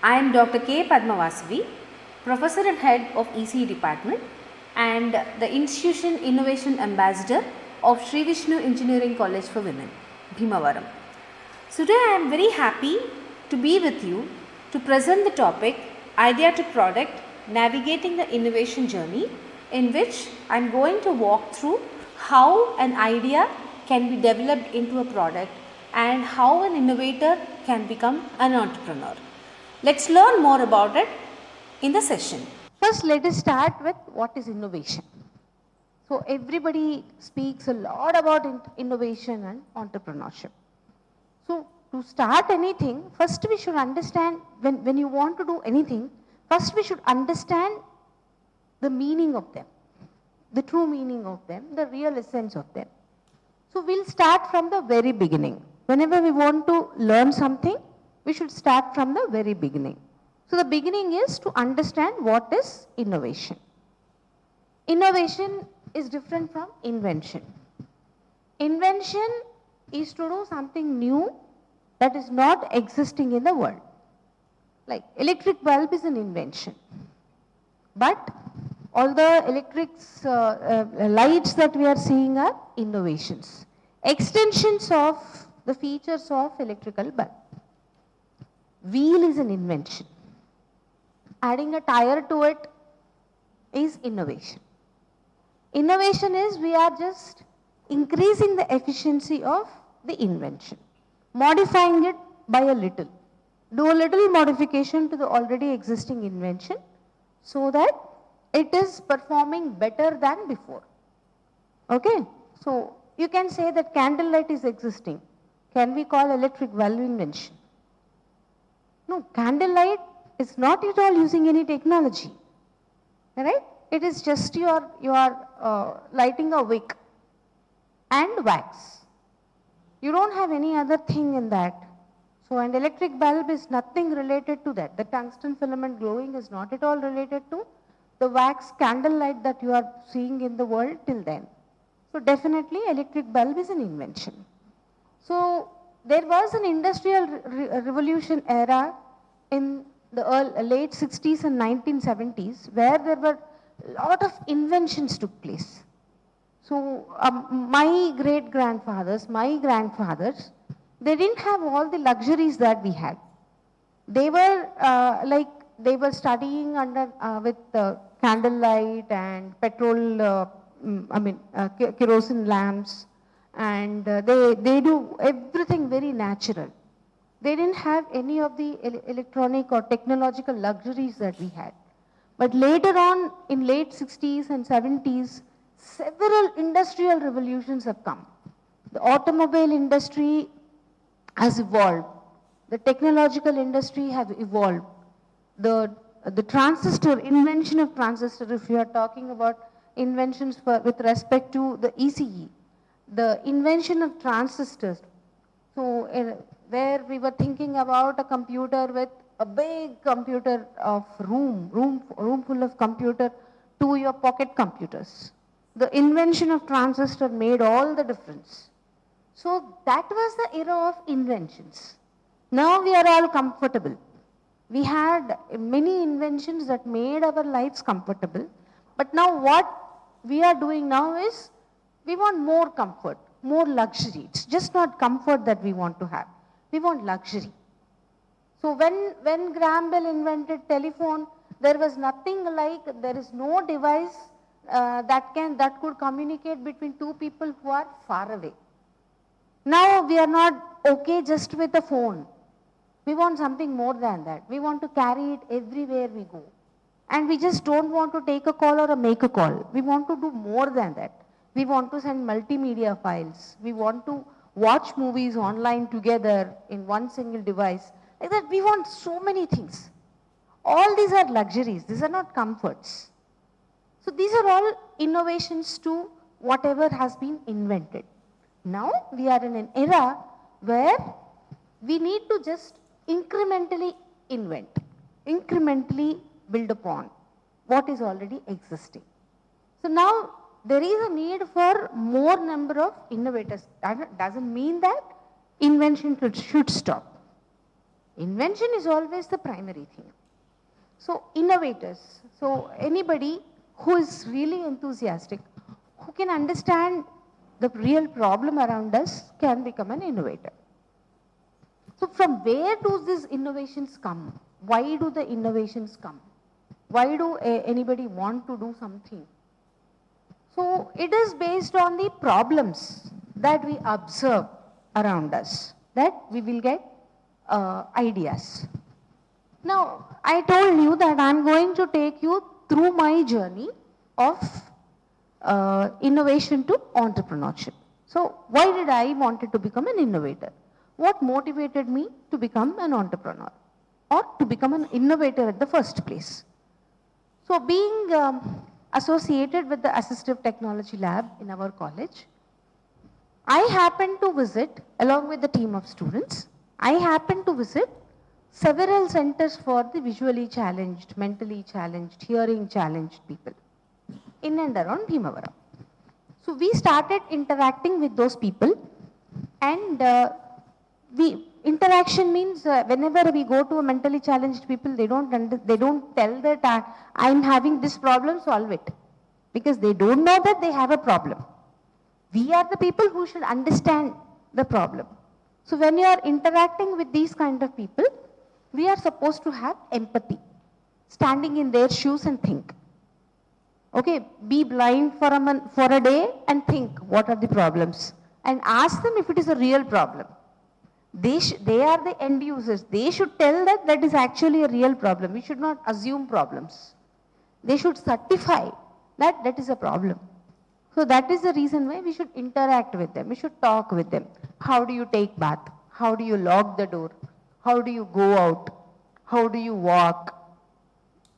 I am Dr. K. Padmavasavi, Professor and Head of ECE Department and the Institution Innovation Ambassador of Sri Vishnu Engineering College for Women, Bhimavaram. So today I am very happy to be with you to present the topic Idea to Product Navigating the Innovation Journey, in which I am going to walk through how an idea can be developed into a product and how an innovator can become an entrepreneur. Let's learn more about it in the session. First, let us start with what is innovation. So, everybody speaks a lot about innovation and entrepreneurship. So, to start anything, first we should understand, when you want to do anything, first we should understand the meaning of them, the true meaning of them, the real essence of them. So, we'll start from the very beginning. Whenever we want to learn something, we should start from the very beginning. So, the beginning is to understand what is innovation. Innovation is different from invention. Invention is to do something new that is not existing in the world. Like electric bulb is an invention. But all the lights that we are seeing are innovations, extensions of the features of electrical bulb. Wheel is an invention. Adding a tire to it is innovation. Innovation is we are just increasing the efficiency of the invention, modifying it by a little. Do a little modification to the already existing invention so that it is performing better than before. Okay? So, you can say that candlelight is existing. Can we call electric bulb invention? No, candlelight is not at all using any technology. Right? It is just you are lighting a wick and wax. You don't have any other thing in that. So, and electric bulb is nothing related to that. The tungsten filament glowing is not at all related to the wax candlelight that you are seeing in the world till then. So, definitely electric bulb is an invention. So, there was an industrial revolution era in the late 60s and 1970s where there were a lot of inventions took place. So, my great-grandfathers, my grandfathers, they didn't have all the luxuries that we had. They were they were studying under with candlelight and petrol, kerosene lamps, and they do everything very natural. They didn't have any of the electronic or technological luxuries that we had. But later on, in late 60s and 70s, several industrial revolutions have come. The automobile industry has evolved. The technological industry have evolved. The transistor, invention of transistor, if you are talking about inventions with respect to the ECE, the invention of transistors. So, where we were thinking about a computer with a big computer of room full of computer to your pocket computers. The invention of transistor made all the difference. So that was the era of inventions. Now we are all comfortable. We had many inventions that made our lives comfortable. But now what we are doing now is we want more comfort, more luxury. It's just not comfort that we want to have. We want luxury. So when Graham Bell invented telephone, there was nothing like, there is no device that could communicate between two people who are far away. Now we are not okay just with a phone. We want something more than that. We want to carry it everywhere we go. And we just don't want to take a call or make a call. We want to do more than that. We want to send multimedia files. We want to watch movies online together in one single device. Like that, we want so many things. All these are luxuries. These are not comforts. So these are all innovations to whatever has been invented. Now we are in an era where we need to just incrementally invent, incrementally build upon what is already existing. So now there is a need for more number of innovators. That doesn't mean that invention should stop. Invention is always the primary thing. So innovators, so anybody who is really enthusiastic, who can understand the real problem around us can become an innovator. So from where do these innovations come? Why do the innovations come? Why do anybody want to do something? So it is based on the problems that we observe around us that we will get ideas. Now, I told you that I am going to take you through my journey of innovation to entrepreneurship. So, why did I wanted to become an innovator? What motivated me to become an entrepreneur or to become an innovator at the first place? So, being associated with the assistive technology lab in our college, I happened to visit, along with the team of students, I happened to visit several centers for the visually challenged, mentally challenged, hearing challenged people in and around Bhimavaram. So we started interacting with those people, and interaction means whenever we go to a mentally challenged people, they don't tell that I'm having this problem, solve it, because they don't know that they have a problem. We are the people who should understand the problem. So when you are interacting with these kind of people, we are supposed to have empathy, standing in their shoes and think. Okay, be blind for a day and think what are the problems and ask them if it is a real problem. They are the end users. They should tell that that is actually a real problem. We should not assume problems. They should certify that that is a problem. So that is the reason why we should interact with them. We should talk with them. How do you take bath? How do you lock the door? How do you go out? How do you walk?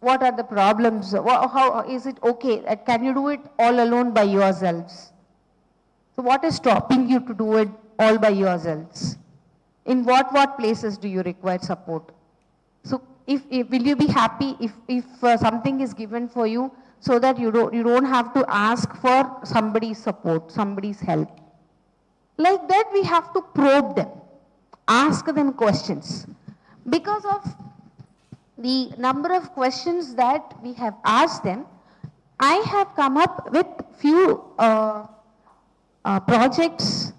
What are the problems? How is it okay? Can you do it all alone by yourselves? So what is stopping you to do it all by yourselves? In what places do you require support? So if will you be happy if something is given for you so that you don't have to ask for somebody's support, somebody's help? Like that we have to probe them, ask them questions. Because of the number of questions that we have asked them, I have come up with few project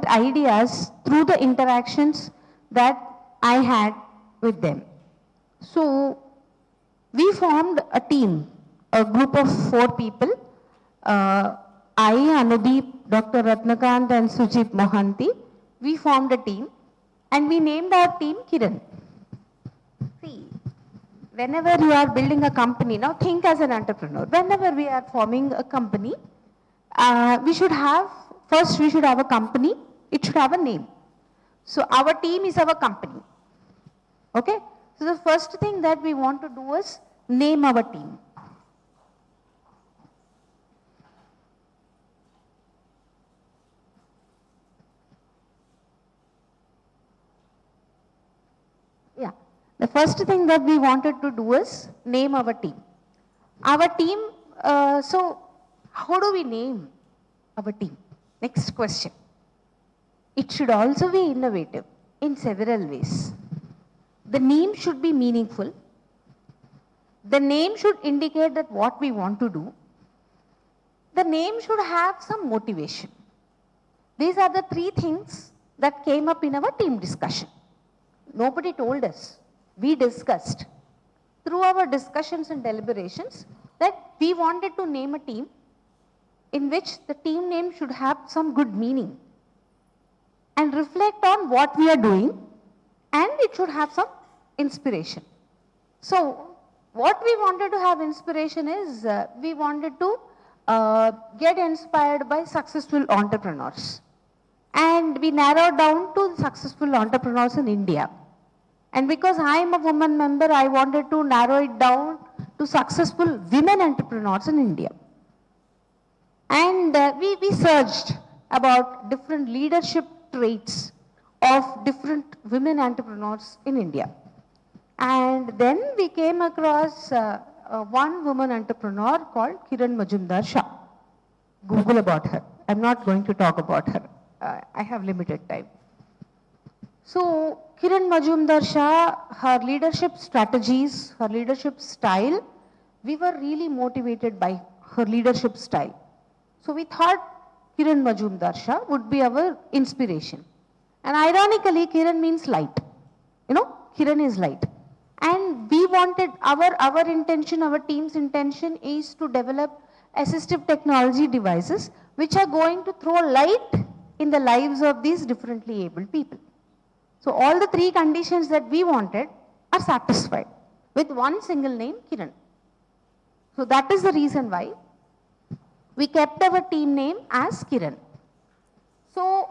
ideas through the interactions that I had with them. So we formed a team, a group of 4 people. I, Anudeep, Dr. Ratnakant and Sujit Mohanty, we formed a team and we named our team Kiran. See, whenever you are building a company, now think as an entrepreneur, whenever we are forming a company, we should have a company, it should have a name. So our team is our company. Okay? So the first thing that we want to do is name our team. Yeah. The first thing that we wanted to do is name our team. Our team, so how do we name our team? Next question. It should also be innovative in several ways. The name should be meaningful. The name should indicate that what we want to do. The name should have some motivation. These are the 3 things that came up in our team discussion. Nobody told us. We discussed through our discussions and deliberations that we wanted to name a team in which the team name should have some good meaning and reflect on what we are doing, and it should have some inspiration. So what we wanted to have inspiration is we wanted to get inspired by successful entrepreneurs, and we narrowed down to successful entrepreneurs in India. And because I am a woman member, I wanted to narrow it down to successful women entrepreneurs in India. And we searched about different leadership traits of different women entrepreneurs in India. And then we came across one woman entrepreneur called Kiran Majumdar Shah. Google about her. I'm not going to talk about her. I have limited time. So Kiran Majumdar Shah, her leadership strategies, her leadership style, we were really motivated by her leadership style. So we thought Kiran Majumdar Shah would be our inspiration. And ironically, Kiran means light. You know, Kiran is light. And we wanted, our intention, our team's intention is to develop assistive technology devices which are going to throw light in the lives of these differently abled people. So all the three conditions that we wanted are satisfied with one single name, Kiran. So that is the reason why we kept our team name as Kiran. So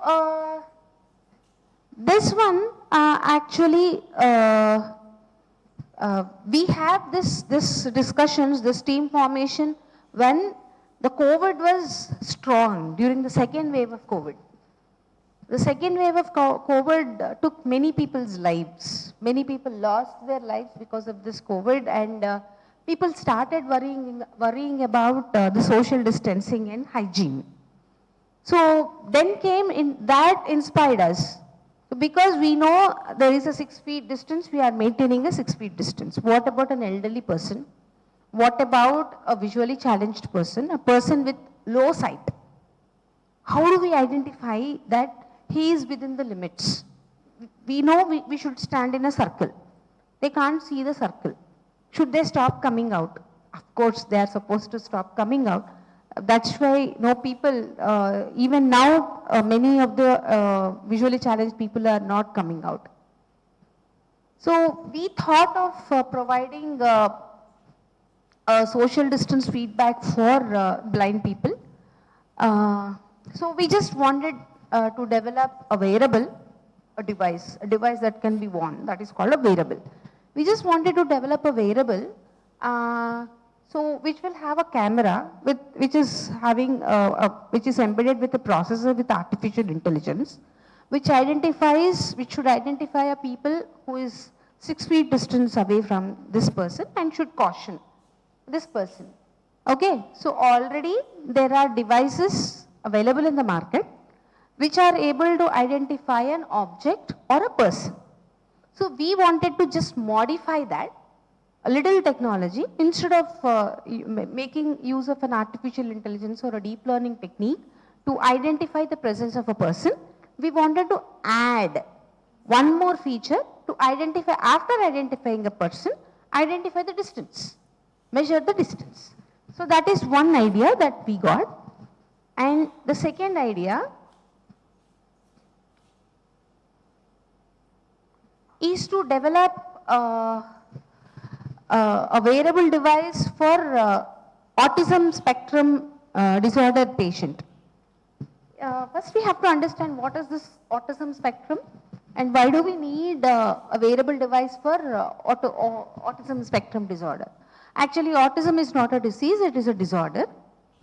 this one actually we have this discussions, this team formation when the COVID was strong during the second wave of COVID. The second wave of COVID took many people's lives. Many people lost their lives because of this COVID, and people started worrying about the social distancing and hygiene. So then came in that inspired us. So because we know there is a 6 feet distance, we are maintaining a 6 feet distance. What about an elderly person? What about a visually challenged person, a person with low sight? How do we identify that he is within the limits? We know we should stand in a circle. They can't see the circle. Should they stop coming out? Of course, they are supposed to stop coming out. That's why people, even now, many of the visually challenged people are not coming out. So we thought of providing social distance feedback for blind people. So we just wanted to develop a wearable, a device that can be worn, that is called a wearable. We just wanted to develop a wearable, which will have a camera which is embedded with a processor with artificial intelligence, which should identify a people who is 6 feet distance away from this person and should caution this person. Okay, so already there are devices available in the market which are able to identify an object or a person. So we wanted to just modify that, a little technology, instead of making use of an artificial intelligence or a deep learning technique to identify the presence of a person. We wanted to add one more feature to identify, after identifying a person, identify the distance, measure the distance. So that is one idea that we got. And the second idea is to develop a wearable device for autism spectrum disorder patient. First we have to understand what is this autism spectrum and why do we need a wearable device for autism spectrum disorder. Actually, autism is not a disease, it is a disorder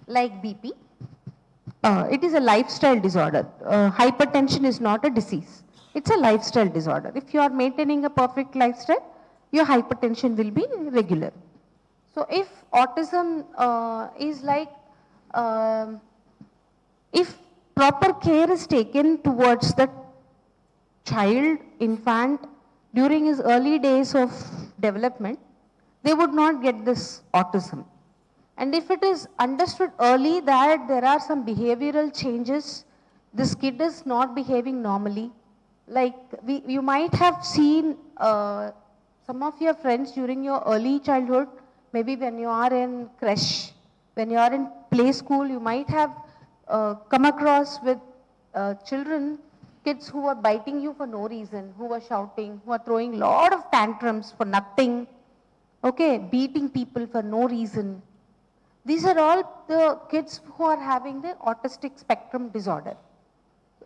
like BP. It is a lifestyle disorder. Hypertension is not a disease. It's a lifestyle disorder. If you are maintaining a perfect lifestyle, your hypertension will be regular. So if autism is like, if proper care is taken towards the child, infant, during his early days of development, they would not get this autism. And if it is understood early that there are some behavioral changes, this kid is not behaving normally. Like you might have seen some of your friends during your early childhood, maybe when you are in creche, when you are in play school, you might have come across with children, kids who are biting you for no reason, who are shouting, who are throwing lot of tantrums for nothing, okay, beating people for no reason. These are all the kids who are having the autistic spectrum disorder.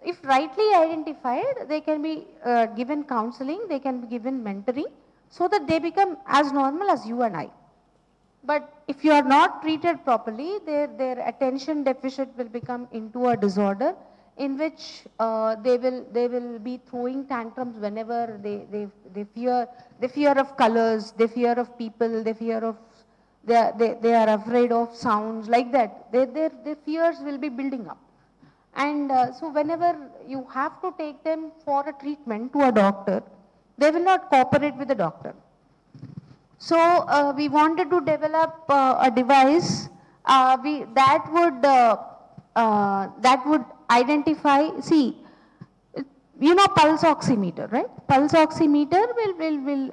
If rightly identified, they can be given counseling, they can be given mentoring so that they become as normal as you and I. But if you are not treated properly, their attention deficit will become into a disorder in which they will be throwing tantrums whenever they fear of colors, they fear of people, they are afraid of sounds, like that. Their fears will be building up. And so whenever you have to take them for a treatment to a doctor, they will not cooperate with the doctor. So we wanted to develop a device that would identify. See, you know pulse oximeter, right? Pulse oximeter will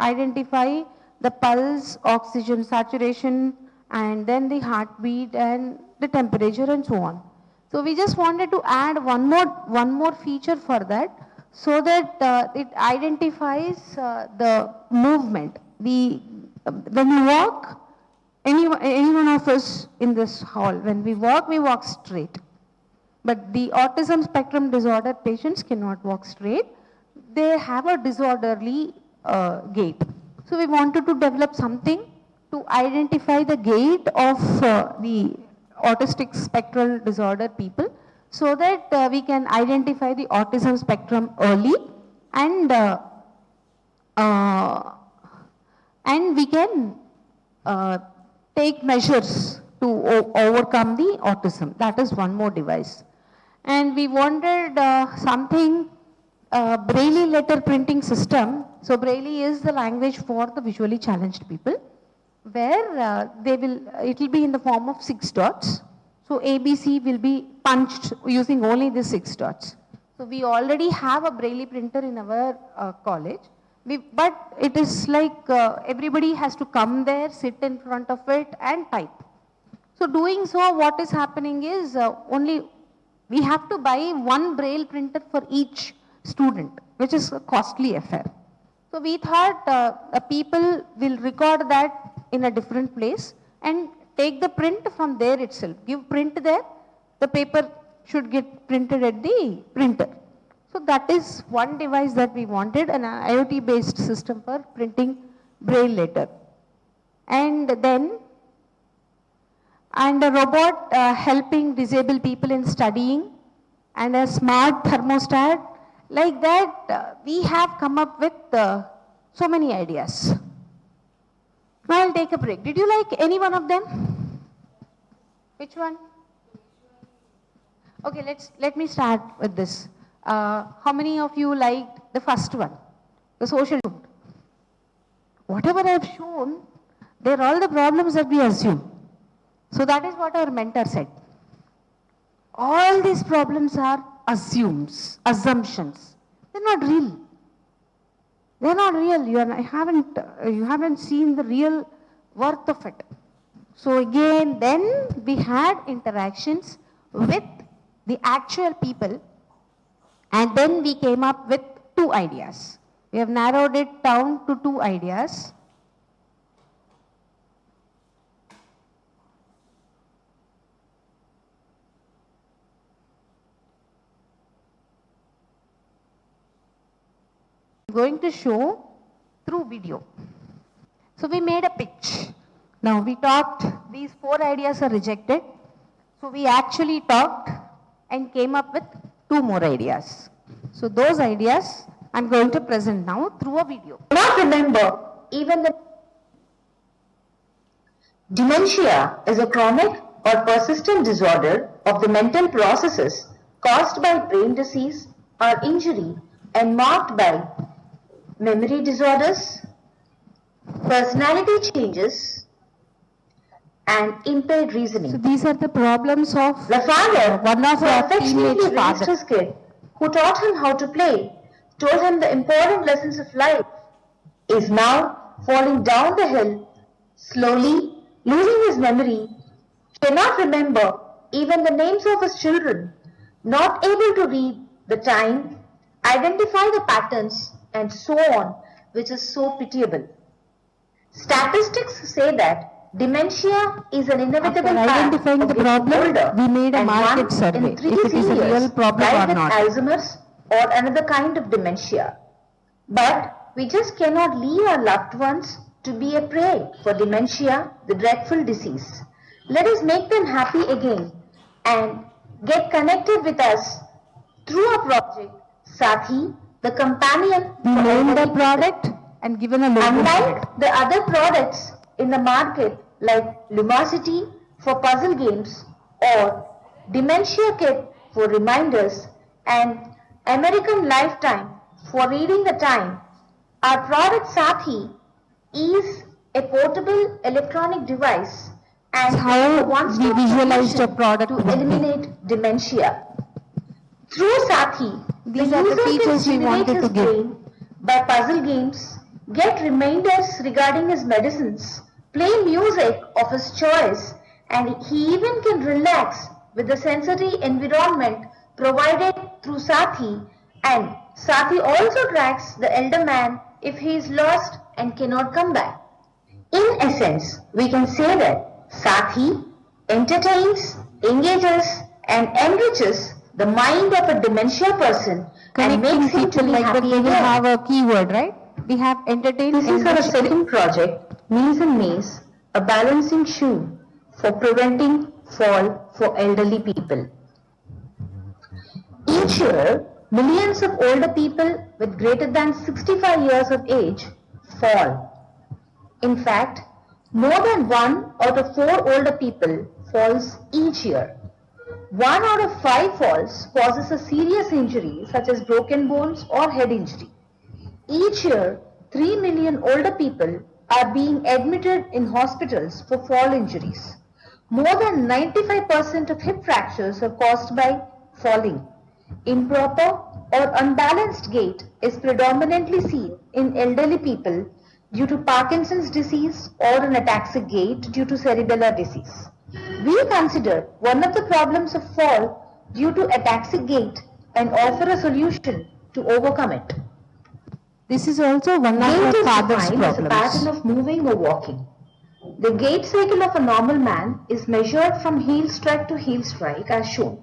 identify the pulse, oxygen saturation, and then the heartbeat and the temperature and so on. So we just wanted to add one more feature for that, so that it identifies the movement. When we walk, any one of us in this hall, when we walk straight. But the autism spectrum disorder patients cannot walk straight. They have a disorderly gait. So we wanted to develop something to identify the gait of the autistic spectral disorder people, so that we can identify the autism spectrum early, and uh, and we can take measures to overcome the autism. That is one more device. And we wanted something, Braille letter printing system. So Braille is the language for the visually challenged people, where it will be in the form of 6 dots. So ABC will be punched using only the 6 dots. So we already have a Braille printer in our college. But it is like everybody has to come there, sit in front of it and type. So doing so, what is happening is we have to buy one Braille printer for each student, which is a costly affair. So we thought people will record that in a different place and take the print from there itself. Give print there, the paper should get printed at the printer. So that is one device that we wanted, an IoT based system for printing Braille letter. And then, a robot helping disabled people in studying, and a smart thermostat. Like that, we have come up with so many ideas. Now I'll take a break. Did you like any one of them? Which one? Okay, let me start with this. How many of you liked the first one, the social room? Whatever I have shown, they're all the problems that we assume. So that is what our mentor said. All these problems are assumptions. They're not real. They're not real. You haven't seen the real worth of it. So again, then we had interactions with the actual people, and then we came up with 2 ideas. We have narrowed it down to 2 ideas. I'm going to show through video. So we made a pitch. Now we talked, these 4 ideas are rejected. So we actually talked and came up with 2 more ideas. So those ideas I'm going to present now through a video. Not remember even the dementia is a chronic or persistent disorder of the mental processes caused by brain disease or injury and marked by memory disorders, personality changes, and impaired reasoning. So these are the problems of The father, one of who our affectionately teenage raised father. his kid, who taught him how to play, told him the important lessons of life, is now falling down the hill, slowly losing his memory, cannot remember even the names of his children, not able to read the time, identify the patterns, and so on, which is so pitiable. Statistics say that dementia is an inevitable After part identifying of the getting problem, older, we made a and market 1 survey, in 3 if it is a seniors real problem die or with not. Alzheimer's or another kind of dementia. But we just cannot leave our loved ones to be a prey for dementia, the dreadful disease. Let us make them happy again and get connected with us through our project Sathi, the companion We for named the elderly product and given a logo for it. Unlike the other products in the market like Lumosity for puzzle games or Dementia Kit for for reminders and American Lifetime for reading the time, our product Sathi is a portable electronic device and It's how a one-stop we visualized solution a product to would be. eliminate dementia. Through Sathi, These the are the user features can we stimulate wanted his to give. brain by puzzle games, get reminders regarding his medicines, play music of his choice, and he even can relax with the sensory environment provided through Sathi, and Sathi also tracks the elder man if he is lost and cannot come back. In essence, we can say that Sathi entertains, engages, and enriches the mind of a dementia person and Connecting makes him to people be like that, happy we will again. have a keyword, right? We have entertain, This is our enrich. second project, Knees and Maze, a balancing shoe for preventing fall for elderly people. Each year, millions of older people with greater than 65 years of age fall. In fact, more than 1 out of 4 older people falls each year. 1 out of 5 falls causes a serious injury such as broken bones or head injury. Each year, 3 million older people are being admitted in hospitals for fall injuries. More than 95% of hip fractures are caused by falling. Improper or unbalanced gait is predominantly seen in elderly people due to Parkinson's disease or an ataxic gait due to cerebellar disease. We consider one of the problems of fall due to ataxic gait and offer a solution to overcome it. This is also one of Gait our is father's defined as a pattern problems. of moving or walking. The gait cycle of a normal man is measured from heel strike to heel strike as shown.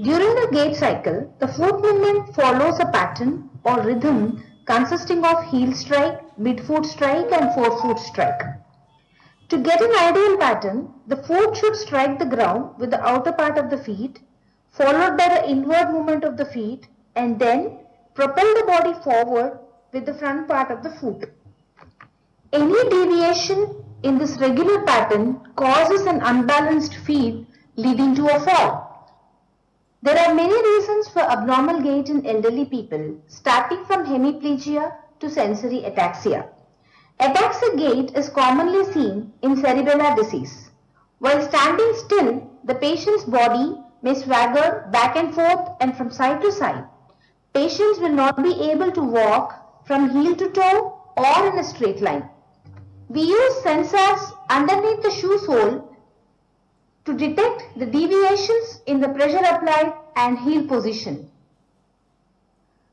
During the gait cycle, the foot movement follows a pattern or rhythm consisting of heel strike, mid-foot strike and forefoot strike. To get an ideal pattern, the foot should strike the ground with the outer part of the feet, followed by the inward movement of the feet, and then propel the body forward with the front part of the foot. Any deviation in this regular pattern causes an unbalanced feet leading to a fall. There are many reasons for abnormal gait in elderly people, starting from hemiplegia to sensory ataxia. Ataxic gait is commonly seen in cerebellar disease. While standing still, the patient's body may swagger back and forth and from side to side. Patients will not be able to walk from heel to toe or in a straight line. We use sensors underneath the shoe sole to detect the deviations in the pressure applied and heel position.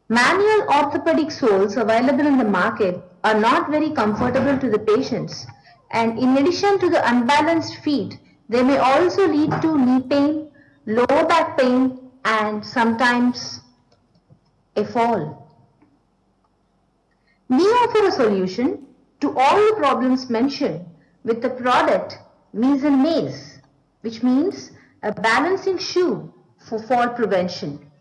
Manual orthopedic soles available in the market are not very comfortable to the patients, and in addition to the unbalanced feet, they may also lead to knee pain, lower back pain, and sometimes a fall. We offer a solution to all the problems mentioned with the product Knees and Maze, which means a balancing shoe for fall prevention.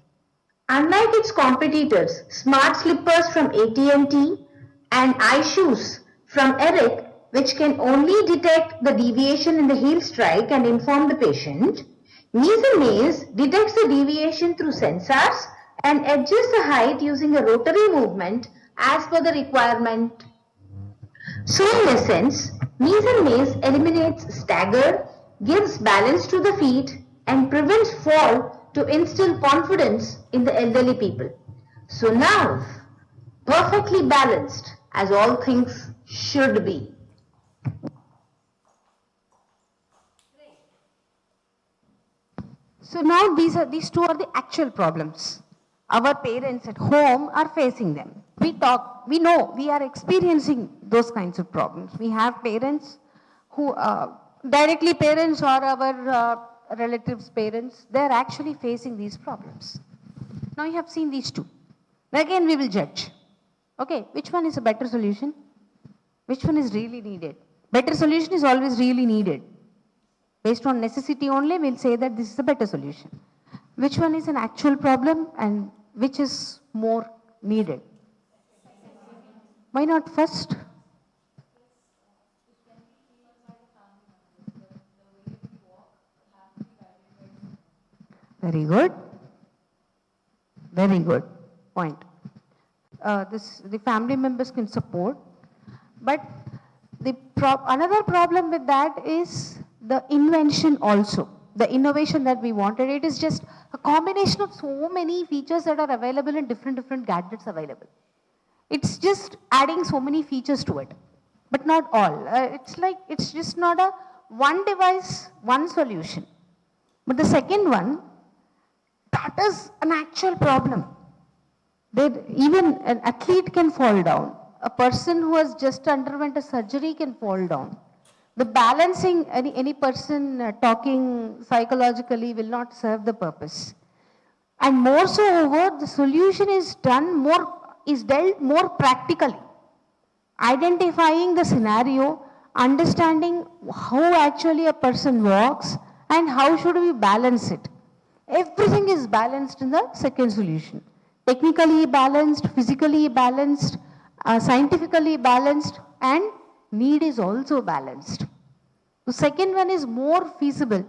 Unlike its competitors, smart slippers from AT&T and iShoes from Eric, which can only detect the deviation in the heel strike and inform the patient, Knees and Maze detects the deviation through sensors and adjusts the height using a rotary movement as per the requirement. So in essence, Knees and Maze eliminates stagger, gives balance to the feet and prevents fall to instill confidence in the elderly people. So now, perfectly balanced as all things should be. So now these two are the actual problems. Our parents at home are facing them. We know, we are experiencing those kinds of problems. We have parents who, directly parents or our relatives' parents, they are actually facing these problems. Now you have seen these two. Again we will judge. Okay, which one is a better solution? Which one is really needed? Better solution is always really needed. Based on necessity only, we'll say that this is a better solution. Which one is an actual problem and which is more needed? Why not first? Very good. Very good point. The family members can support, but another problem with that is the invention also. The innovation that we wanted, it is just a combination of so many features that are available in different gadgets available. It's just adding so many features to it, but not all. It's just not a one device, one solution. But the second one, that is an actual problem. Even an athlete can fall down. A person who has just underwent a surgery can fall down. The balancing, any person talking psychologically will not serve the purpose. And more so over, the solution is dealt more practically. Identifying the scenario, understanding how actually a person walks and how should we balance it. Everything is balanced in the second solution. Technically balanced, physically balanced, scientifically balanced, and need is also balanced. The second one is more feasible.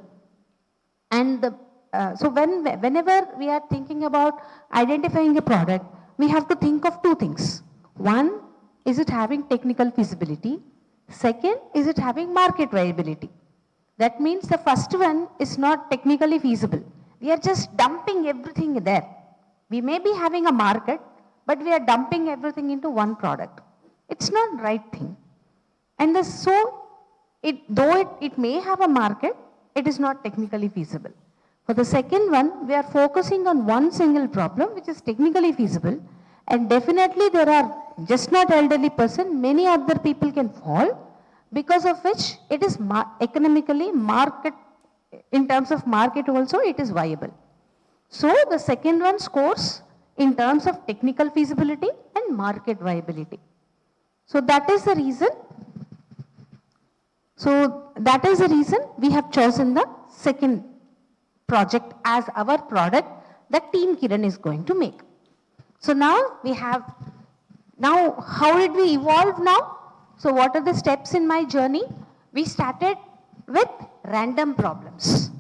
And whenever we are thinking about identifying a product, we have to think of two things. One, is it having technical feasibility? Second, is it having market viability? That means the first one is not technically feasible. We are just dumping everything there. We may be having a market, but we are dumping everything into one product. It's not the right thing. And though it may have a market, it is not technically feasible. For the second one, we are focusing on one single problem which is technically feasible, and definitely there are just not elderly person, many other people can fall, because of which it is economically market, in terms of market also it is viable. So the second one scores in terms of technical feasibility and market viability. So that is the reason we have chosen the second project as our product that Team Kiran is going to make. So now how did we evolve now? So what are the steps in my journey? We started with random problems.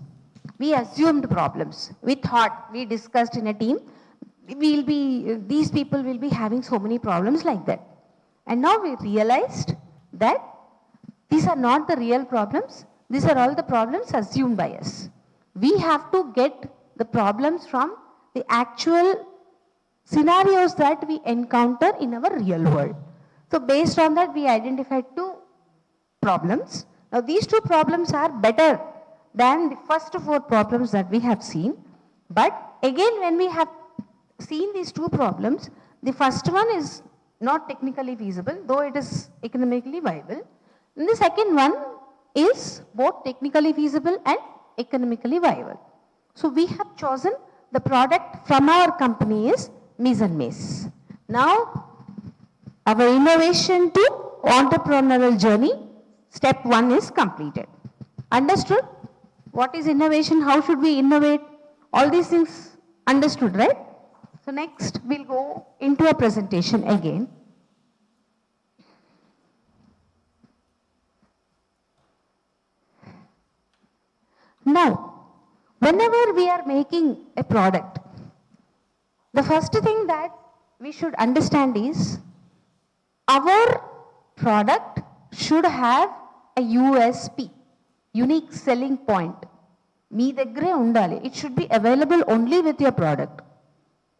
We assumed problems. We thought, we discussed in a team, these people will be having so many problems like that. And now we realized that these are not the real problems. These are all the problems assumed by us. We have to get the problems from the actual scenarios that we encounter in our real world. So based on that, we identified two problems. Now these two problems are better than the first four problems that we have seen. But again, when we have seen these two problems, the first one is not technically feasible, though it is economically viable. And the second one is both technically feasible and economically viable. So we have chosen the product from our company is Mise and Maze. Now, our innovation to entrepreneurial journey, step 1 is completed. Understood? What is innovation? How should we innovate? All these things understood, right? So next, we'll go into a presentation again. Now, whenever we are making a product, the first thing that we should understand is our product should have a USP, unique selling point. Me daggare undali. It should be available only with your product.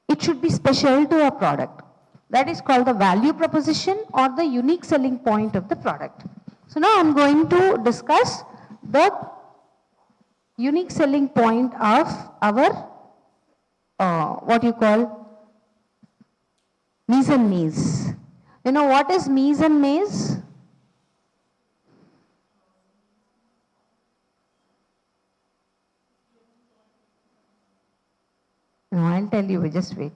It should be special to your product. That is called the value proposition or the unique selling point of the product. So now I'm going to discuss the unique selling point of our what you call Mise and Maze. You know what is Mise and Maze? No, I'll tell you, just wait.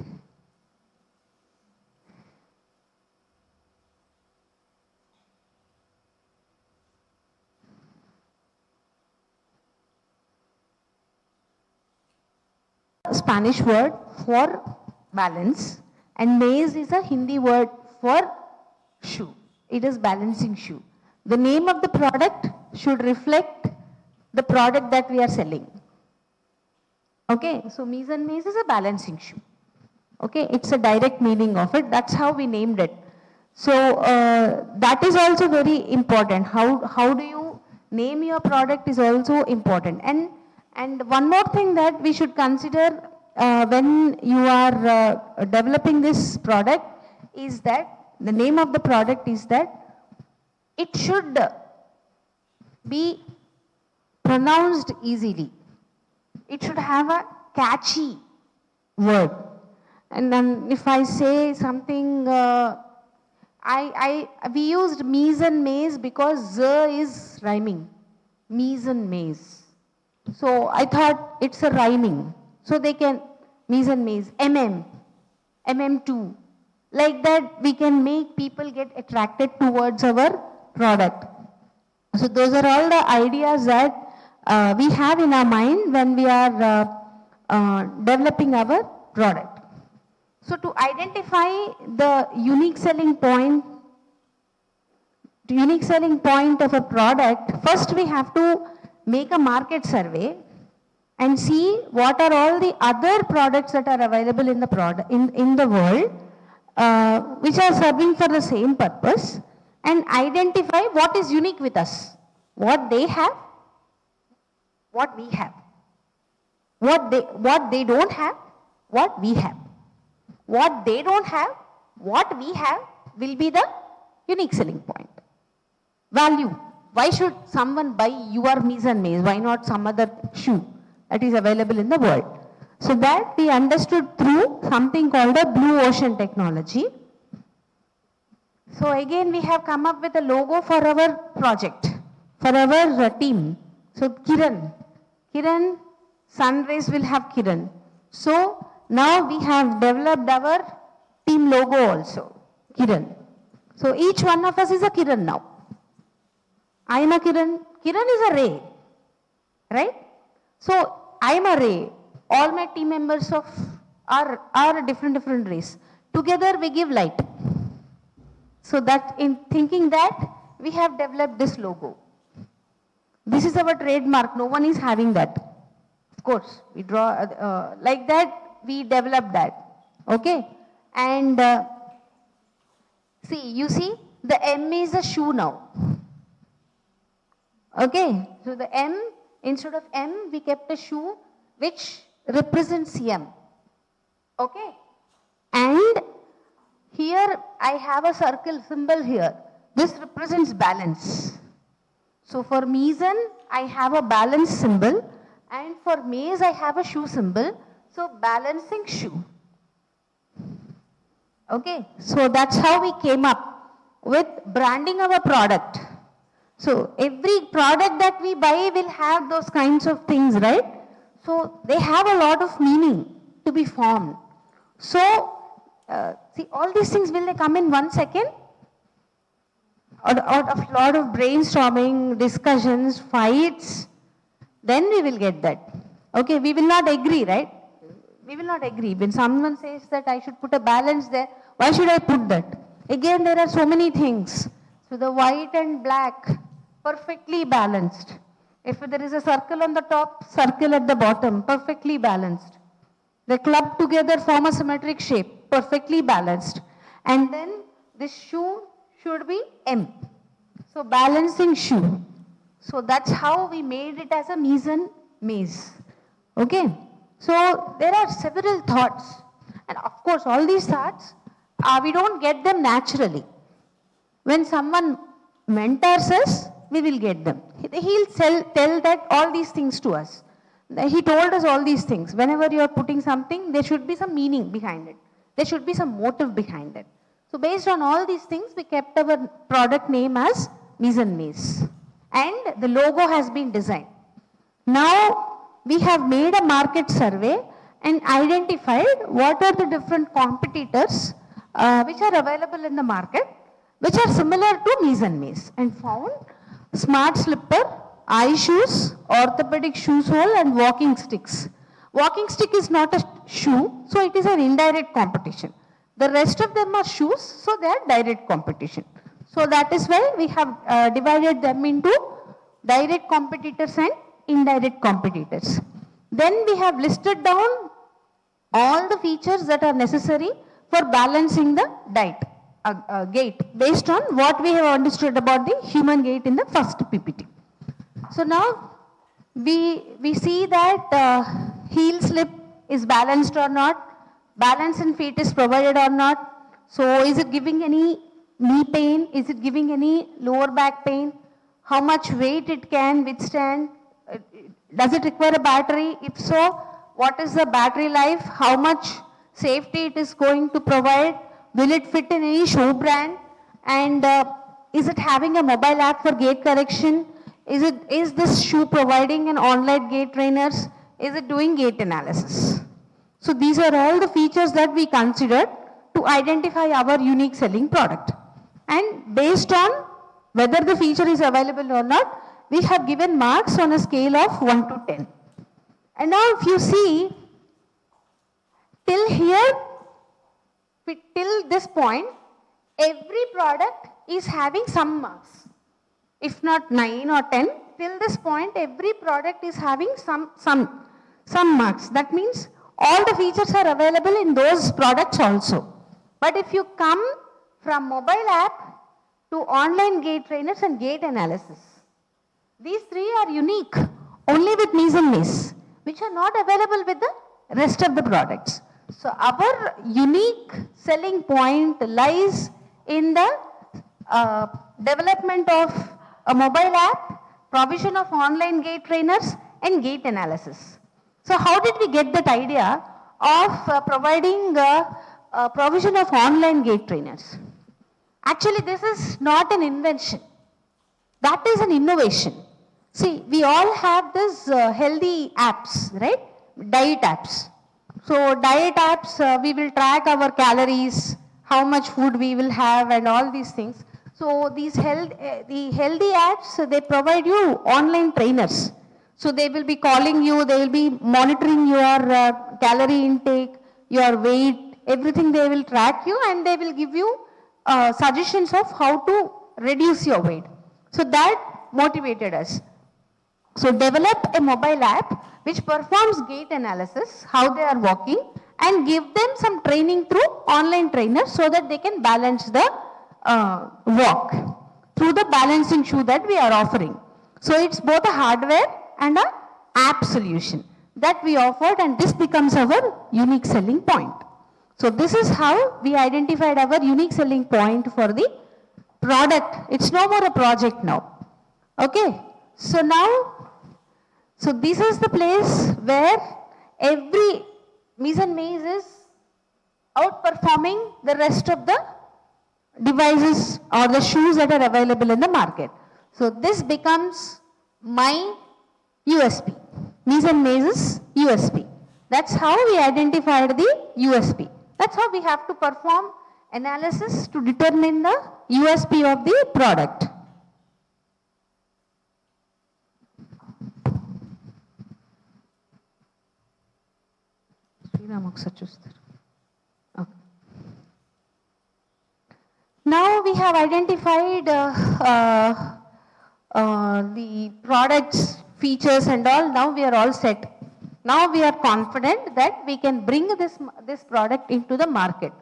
Spanish word for balance, and maze is a Hindi word for shoe. It is balancing shoe. The name of the product should reflect the product that we are selling. Okay, so Mise and Maze is a balancing shoe. Okay, it's a direct meaning of it. That's how we named it. So that is also very important. How do you name your product is also important. And one more thing that we should consider when you are developing this product is that the name of the product is that it should be pronounced easily. It should have a catchy word. And then if I say something, we used mise and maze because z is rhyming. Mise and maze. So I thought it's a rhyming. So they can mise and maze, MM2. Like that we can make people get attracted towards our product. So those are all the ideas that we have in our mind when we are developing our product. So to identify the unique selling point of a product, first we have to make a market survey and see what are all the other products that are available in the world which are serving for the same purpose, and identify what is unique with us, what they have, what we have, what they don't have, what we have. What they don't have, what we have will be the unique selling point. Value. Why should someone buy your mise and maze? Why not some other shoe that is available in the world? So that we understood through something called a blue ocean technology. So again we have come up with a logo for our project, for our team. So Kiran, Sunrays will have Kiran. So now we have developed our team logo also, Kiran. So each one of us is a Kiran now. I am a Kiran. Kiran is a ray, right? So I am a ray. All my team members are different rays. Together we give light. So that in thinking that we have developed this logo. This is our trademark. No one is having that. Of course, we draw like that. We developed that, okay? And you see, the M is a shoe now, okay? So the M, instead of M, we kept a shoe which represents M, okay? And here I have a circle symbol here. This represents balance. So for Meson, I have a balance symbol, and for maze, I have a shoe symbol. So balancing shoe. Okay, so that's how we came up with branding our product. So every product that we buy will have those kinds of things, right? So they have a lot of meaning to be formed. So see, all these things, will they come in 1 second? Out of a lot of brainstorming, discussions, fights, then we will get that. Okay, we will not agree, right? We will not agree. When someone says that I should put a balance there, why should I put that? Again, there are so many things. So the white and black, perfectly balanced. If there is a circle on the top, circle at the bottom, perfectly balanced. They club together, form a symmetric shape, perfectly balanced. And then this shoe should be M. So balancing shoe. So that's how we made it as a Meson maze. Okay. So there are several thoughts, and of course all these thoughts, we don't get them naturally. When someone mentors us, we will get them. He'll tell that all these things to us. He told us all these things. Whenever you are putting something, there should be some meaning behind it. There should be some motive behind it. So based on all these things, we kept our product name as Meson Maze. And the logo has been designed. Now, we have made a market survey and identified what are the different competitors which are available in the market, which are similar to Meson Maze, and found smart slipper, eye shoes, orthopedic shoe sole, and walking sticks. Walking stick is not a shoe, so it is an indirect competition. The rest of them are shoes, so they are direct competition. So that is why we have divided them into direct competitors and indirect competitors. Then we have listed down all the features that are necessary for balancing the gait based on what we have understood about the human gait in the first PPT. So now we see that heel slip is balanced or not, balance in feet is provided or not. So is it giving any knee pain? Is it giving any lower back pain? How much weight it can withstand? Does it require a battery? If so, what is the battery life? How much safety it is going to provide? Will it fit in any shoe brand? And is it having a mobile app for gait correction? Is this shoe providing an online gait trainers? Is it doing gait analysis? So these are all the features that we considered to identify our unique selling product. And based on whether the feature is available or not, we have given marks on a scale of 1 to 10. And now if you see, till here, till this point, every product is having some marks. If not 9 or 10, till this point, every product is having some marks. That means all the features are available in those products also. But if you come from mobile app to online gait trainers and gait analysis, these three are unique only with Mise and Mace, which are not available with the rest of the products. So our unique selling point lies in the development of a mobile app, provision of online gait trainers and gait analysis. So how did we get that idea of providing provision of online gait trainers? Actually, this is not an invention. That is an innovation. See, we all have this healthy apps, right? Diet apps. So diet apps, we will track our calories, how much food we will have and all these things. So these the healthy apps, they provide you online trainers. So they will be calling you, they will be monitoring your calorie intake, your weight, everything they will track you and they will give you suggestions of how to reduce your weight. So that motivated us. So develop a mobile app which performs gait analysis, how they are walking, and give them some training through online trainers so that they can balance the walk through the balancing shoe that we are offering. So it's both a hardware and a app solution that we offered, and this becomes our unique selling point. So this is how we identified our unique selling point for the product. It's no more a project now. Okay. So now, so this is the place where every Mise and Mace is outperforming the rest of the devices or the shoes that are available in the market. So this becomes my USP. Mise and Mace's USP. That's how we identified the USP. That's how we have to perform analysis to determine the USP of the product. Okay. Now we have identified the products, features and all. Now we are all set. Now we are confident that we can bring this product into the market.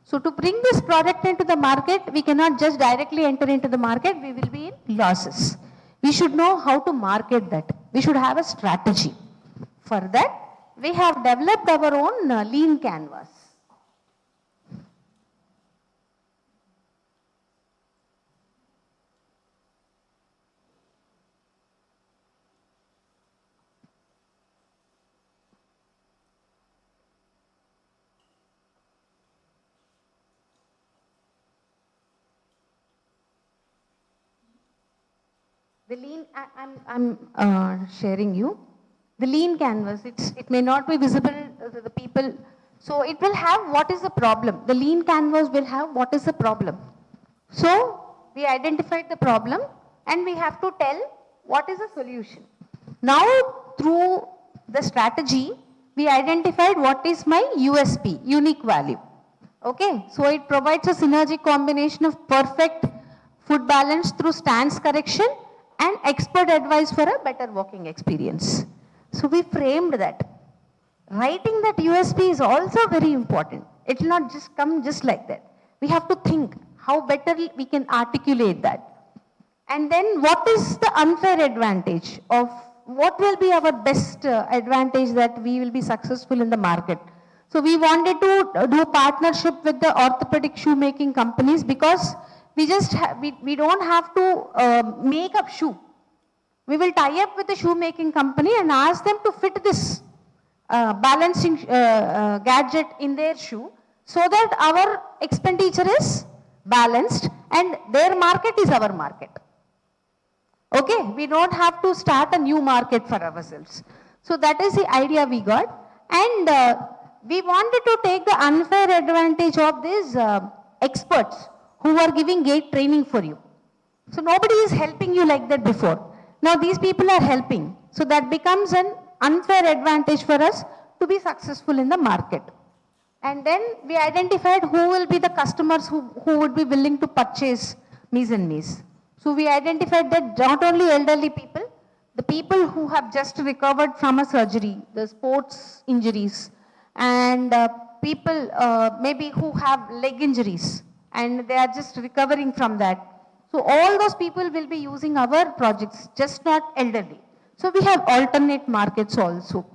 So to bring this product into the market, we cannot just directly enter into the market. We will be in losses. We should know how to market that. We should have a strategy. For that, we have developed our own lean canvas. The lean, I'm sharing you. The lean canvas, it may not be visible to the people. So it will have what is the problem. The lean canvas will have what is the problem. So we identified the problem and we have to tell what is the solution. Now through the strategy, we identified what is my USP, unique value. Okay, so it provides a synergic combination of perfect foot balance through stance correction and expert advice for a better walking experience. So we framed that. writing that USP is also very important. It will not just come just like that. We have to think how better we can articulate that. And then what is the unfair advantage of what will be our best advantage that we will be successful in the market. So we wanted to do partnership with the orthopedic shoemaking companies because we don't have to make up shoe. We will tie up with the shoemaking company and ask them to fit this balancing gadget in their shoe so that our expenditure is balanced and their market is our market. Okay, we don't have to start a new market for ourselves. So that is the idea we got, and we wanted to take the unfair advantage of these experts who are giving gate training for you. So nobody is helping you like that before. Now these people are helping. So that becomes an unfair advantage for us to be successful in the market. And then we identified who will be the customers who would be willing to purchase mise en mise. So we identified that not only elderly people, the people who have just recovered from a surgery, the sports injuries, and people maybe who have leg injuries and they are just recovering from that. So all those people will be using our projects, just not elderly. So we have alternate markets also.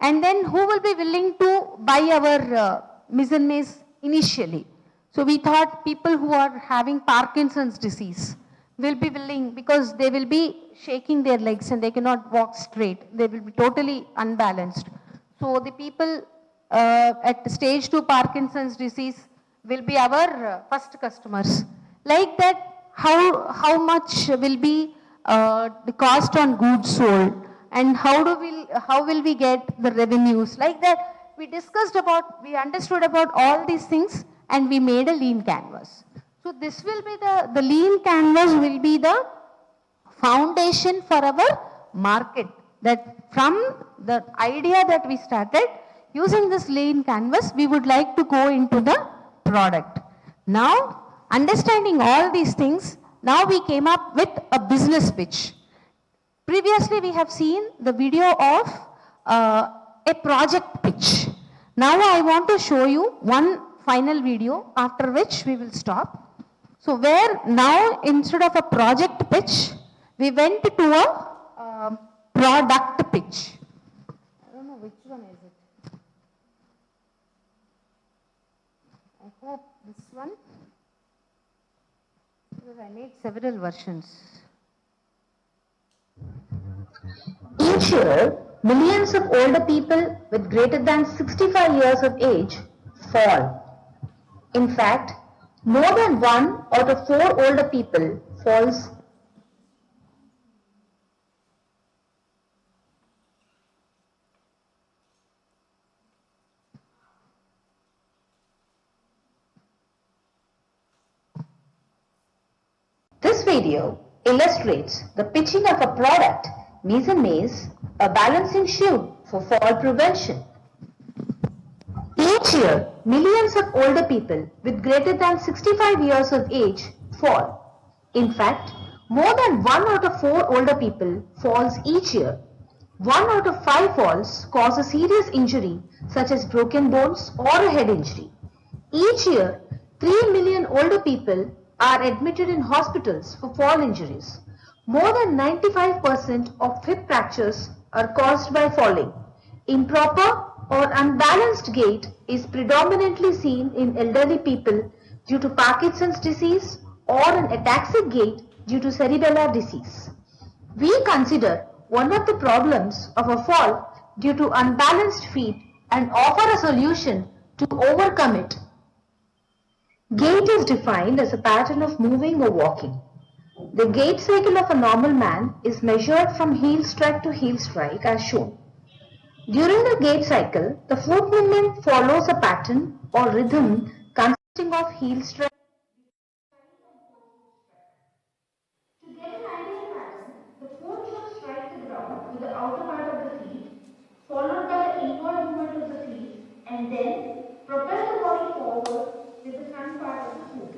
And then who will be willing to buy our mise en mise initially? So we thought people who are having Parkinson's disease will be willing because they will be shaking their legs and they cannot walk straight. They will be totally unbalanced. So the people at stage 2 Parkinson's disease will be our first customers. Like that, how much will be the cost on goods sold and how will we get the revenues? Like that, we understood about all these things and we made a lean canvas. So this will be the lean canvas will be the foundation for our market. That from the idea that we started, using this lean canvas, we would like to go into the product. Now, understanding all these things, now we came up with a business pitch. Previously, we have seen the video of a project pitch. Now I want to show you one final video after which we will stop. So where now instead of a project pitch, we went to a product pitch. I don't know which one is it. I hope this one. Because I made several versions. Each year, millions of older people with greater than 65 years of age fall. In fact, more than 1 out of 4 older people falls. This video illustrates the pitching of a product, mise en mise, a balancing shoe for fall prevention. Each year, millions of older people with greater than 65 years of age fall. In fact, more than 1 out of 4 older people falls each year. 1 out of 5 falls cause a serious injury such as broken bones or a head injury. Each year, 3 million older people are admitted in hospitals for fall injuries. More than 95% of hip fractures are caused by falling. Improper or unbalanced gait is predominantly seen in elderly people due to Parkinson's disease or an ataxic gait due to cerebellar disease. We consider one of the problems of a fall due to unbalanced feet and offer a solution to overcome it. Gait is defined as a pattern of moving or walking. The gait cycle of a normal man is measured from heel strike to heel strike as shown. During the gait cycle, the foot movement follows a pattern or rhythm consisting of heel strike. To get an ideal pattern, the foot should strike the ground with the outer part of the feet, followed by the inward movement of the feet, and then propel the body forward with the front part of the foot.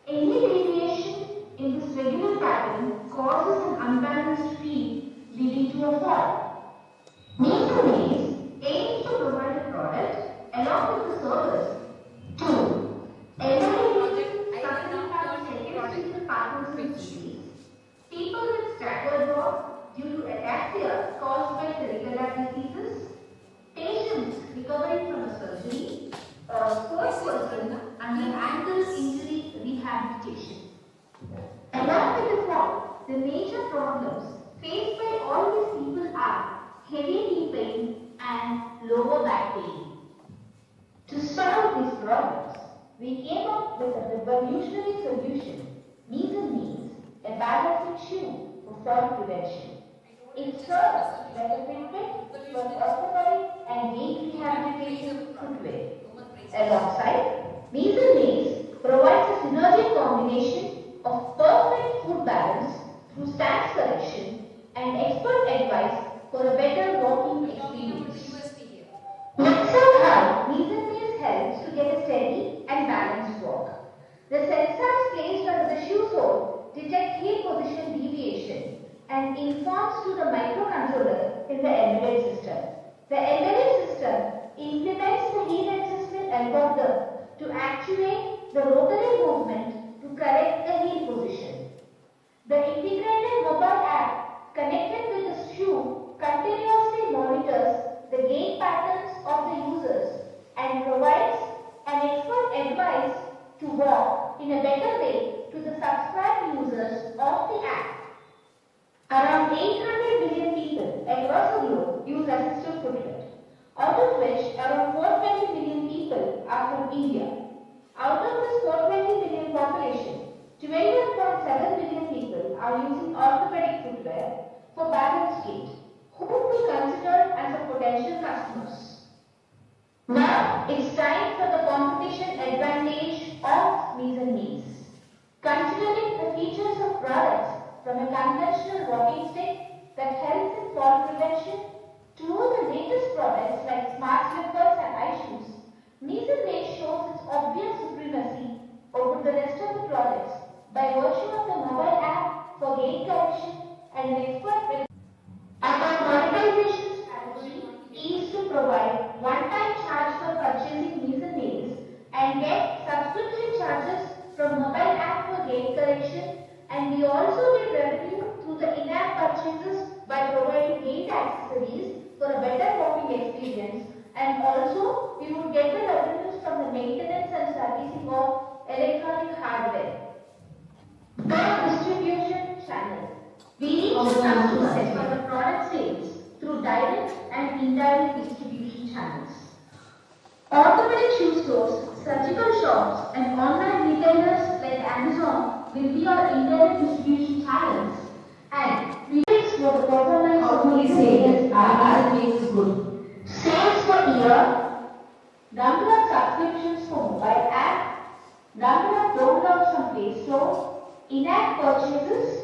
Any deviation in this regular pattern causes an unbalanced feet leading to a fall. Mise en mise aims the major problems faced by all these people are heavy knee pain and lower back pain. To solve these problems, we came up with a revolutionary solution, Knees and Knees, a balancing shoe for fall prevention. It serves like a Fitbit for orthopedic and gait rehabilitation footwear. Alongside, Knees and Knees provides a synergic combination of perfect foot balance through stance correction and expert advice for a better walking experience. Let's see how Knees and Knees helps to get a steady and balanced walk. The sensors placed under the shoe sole detect heel position deviation and informs to the microcontroller in the embedded system. The embedded system implements the heel adjustment algorithm to actuate the rotary movement to correct the heel position. The integrated mobile app connected with the shoe continuously monitors the gait patterns of the users and provides an expert advice to walk in a better way to the subscribed users of the app. Around 800 million people across the globe use assisted footwear, out of which around 420 million people are from India. Out of this 420 million population, 21.7 million people are using orthopedic footwear for balance gait, whom we consider as a potential customers. Now it's time for the competition advantage of Knees and Knees. Considering the features of products from a conventional walking stick that helps in fall prevention to the latest products like smart slippers and high shoes, Knees and Knees shows its obvious supremacy over the rest of the products by virtue of the mobile app for gait correction and an expert. Our monetization strategy is to provide one-time charge for purchasing Knees and Knees and get subscription charges from mobile app for gait correction, and we also get revenue through the in-app purchases by providing gait accessories for a better walking experience, and also we would get the revenues from the maintenance and servicing of electronic hardware. The distribution channel. We reach customers for the product sales through direct and indirect distribution channels. Orthopedic shoe stores, surgical shops, and online retailers like Amazon will be our indirect distribution channels. And we fix for the performance of these sales is good. Sales for year, number of subscriptions for mobile app, number of downloads from Play Store, in-app purchases,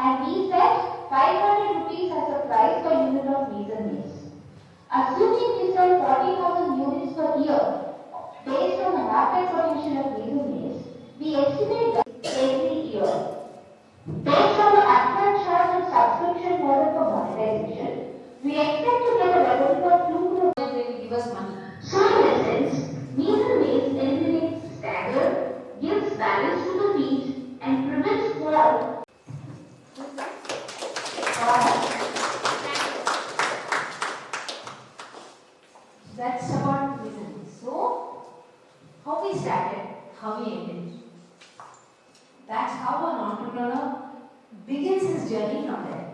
and we set 500 rupees as a price per unit of Knees and Knees. Assuming we sell 40,000 units per year, based on the market potential of Knees and Knees, we estimate that every year. Based on the upfront charge and subscription model for monetization, we expect to get a revenue of 2 crore. They will give us money. So in essence, Knees and Knees eliminates stagger, gives balance to the feet, and prevents fall. That's about Knees and Knees. So, how we started, how we ended. That's how an entrepreneur begins his journey from there.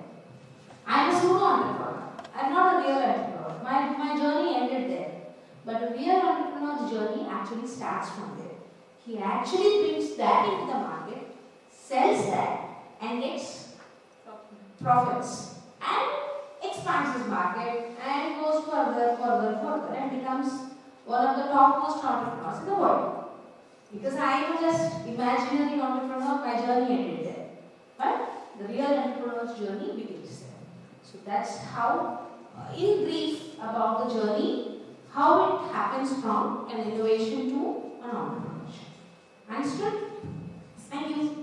I'm a pseudo entrepreneur. I'm not a real entrepreneur. My journey ended there. But a real entrepreneur's journey actually starts from there. He actually brings that into the market, sells that, and gets profits. And expands his market and goes further and becomes one of the topmost entrepreneurs in the world. Because I am just imaginary entrepreneur, my journey ended there. But the real entrepreneur's journey begins there. So that's how, in brief, about the journey, how it happens from an innovation to an entrepreneurship. Understood? Thank you.